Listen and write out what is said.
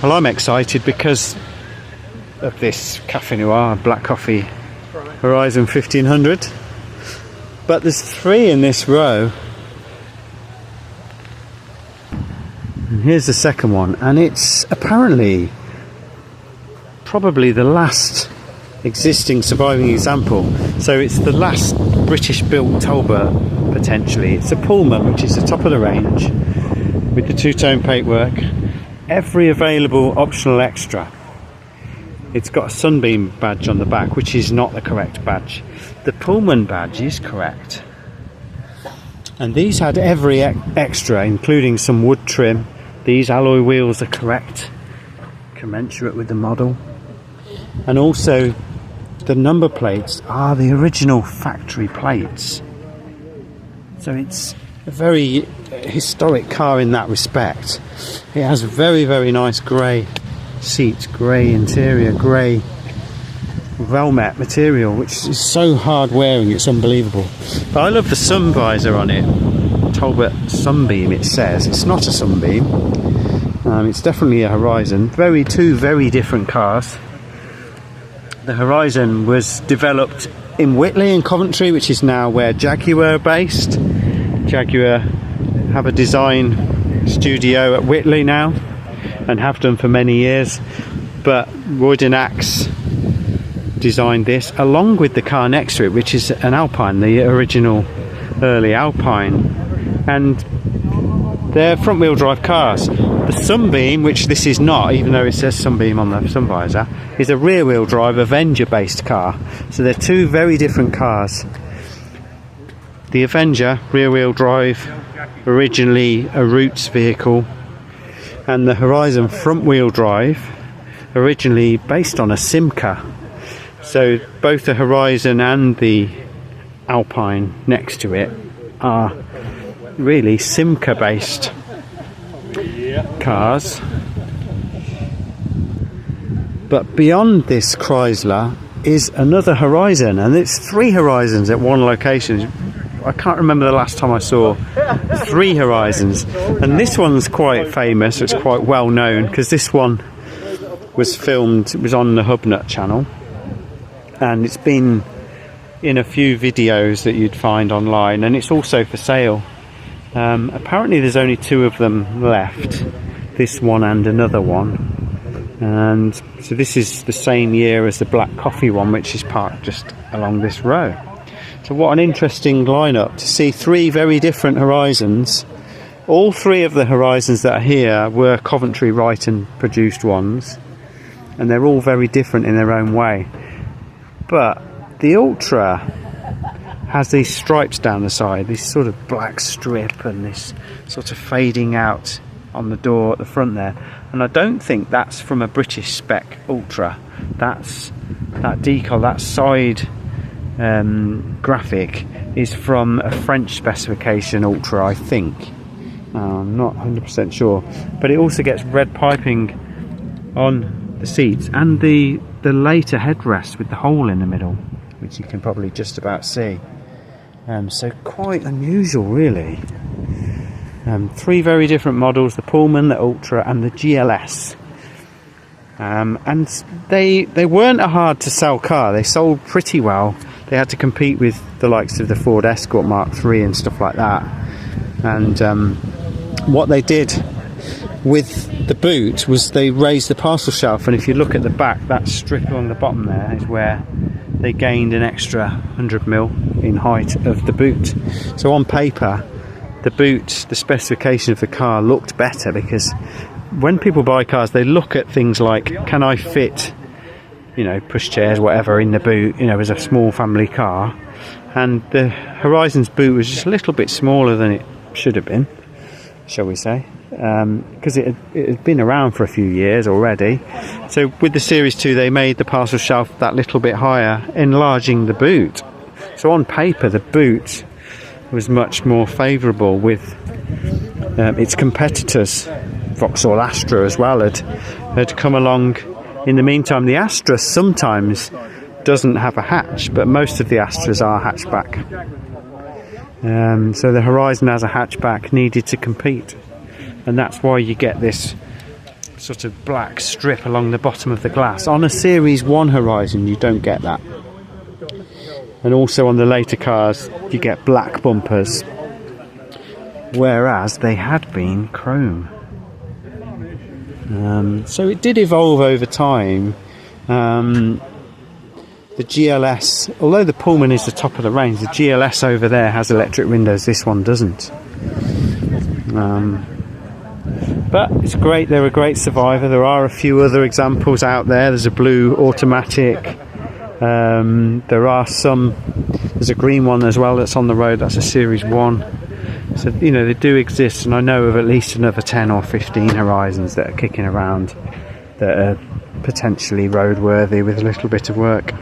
Well, I'm excited because of this Cafe Noir Black Coffee Horizon 1500, but there's 3 in this row, and here's the second one, and it's apparently probably the last existing surviving example. So it's the last British built Talbot, potentially. It's a Pullman, which is the top of the range with the 2-tone paintwork, every available optional extra. It's got a Sunbeam badge on the back, which is not the correct badge. The Pullman badge is correct, and these had every extra, including some wood trim. These alloy wheels are correct, commensurate with the model, and also the number plates are the original factory plates. So it's a very historic car in that respect. It has very, very nice grey seats, grey interior, grey velvet material, which is so hard wearing, it's unbelievable. But I love the sun visor on it. Talbot Sunbeam, it says. It's not a Sunbeam. It's definitely a Horizon. Two very different cars. The Horizon was developed in Whitley in Coventry, which is now where Jaguar are based. Jaguar have a design studio at Whitley now, and have done for many years, but Royden Axe designed this along with the car next to it, which is an Alpine, the original early Alpine, and they're front wheel drive cars. The Sunbeam, which this is not, even though it says Sunbeam on the sun visor, is a rear wheel drive Avenger based car. So they're 2 very different cars. The Avenger, rear wheel drive, originally a Roots vehicle, and the Horizon front wheel drive, originally based on a Simca. So both the Horizon and the Alpine next to it are really Simca based cars. But beyond this Chrysler is another Horizon, and it's 3 Horizons at one location. I can't remember the last time I saw 3 Horizons, and this one's quite famous. It's quite well known because this one was filmed, it was on the Hubnut channel, and it's been in a few videos that you'd find online, and it's also for sale. Apparently there's only 2 of them left, this one and another one, and so this is the same year as the Black Coffee one, which is parked just along this row. So what an interesting lineup to see 3 very different Horizons. All 3 of the Horizons that are here were Coventry Wrighton produced ones, and they're all very different in their own way. But the Ultra has these stripes down the side, this sort of black strip, and this sort of fading out on the door at the front there. And I don't think that's from a British spec Ultra. That decal, that side graphic is from a French specification Ultra, I think. I'm not 100% sure, but it also gets red piping on the seats and the later headrest with the hole in the middle, which you can probably just about see. So quite unusual, really. 3 very different models: the Pullman, the Ultra, and the GLS. And they weren't a hard to sell car. They sold pretty well. They had to compete with the likes of the Ford Escort Mark III and stuff like that. And what they did with the boot was they raised the parcel shelf, and if you look at the back, that strip along the bottom there is where they gained an extra 100mm in height of the boot. So on paper, the boot, the specification of the car looked better, because when people buy cars, they look at things like, can I fit, pushchairs, whatever, in the boot, as a small family car. And the Horizon's boot was just a little bit smaller than it should have been, shall we say, because it had been around for a few years already. So with the Series 2, they made the parcel shelf that little bit higher, enlarging the boot. So on paper, the boot was much more favourable with its competitors. Vauxhall Astra as well had come along in the meantime. The Astra sometimes doesn't have a hatch, but most of the Astras are hatchback. So the Horizon as a hatchback needed to compete, and that's why you get this sort of black strip along the bottom of the glass. On a Series 1 Horizon you don't get that. And also on the later cars you get black bumpers, whereas they had been chrome. So it did evolve over time. The GLS, although the Pullman is the top of the range, the GLS over there has electric windows, this one doesn't. But it's great, they're a great survivor. There are a few other examples out there. There's a blue automatic. There are some, there's a green one as well that's on the road, that's a Series 1. So, you know, they do exist, and I know of at least another 10 or 15 Horizons that are kicking around that are potentially roadworthy with a little bit of work.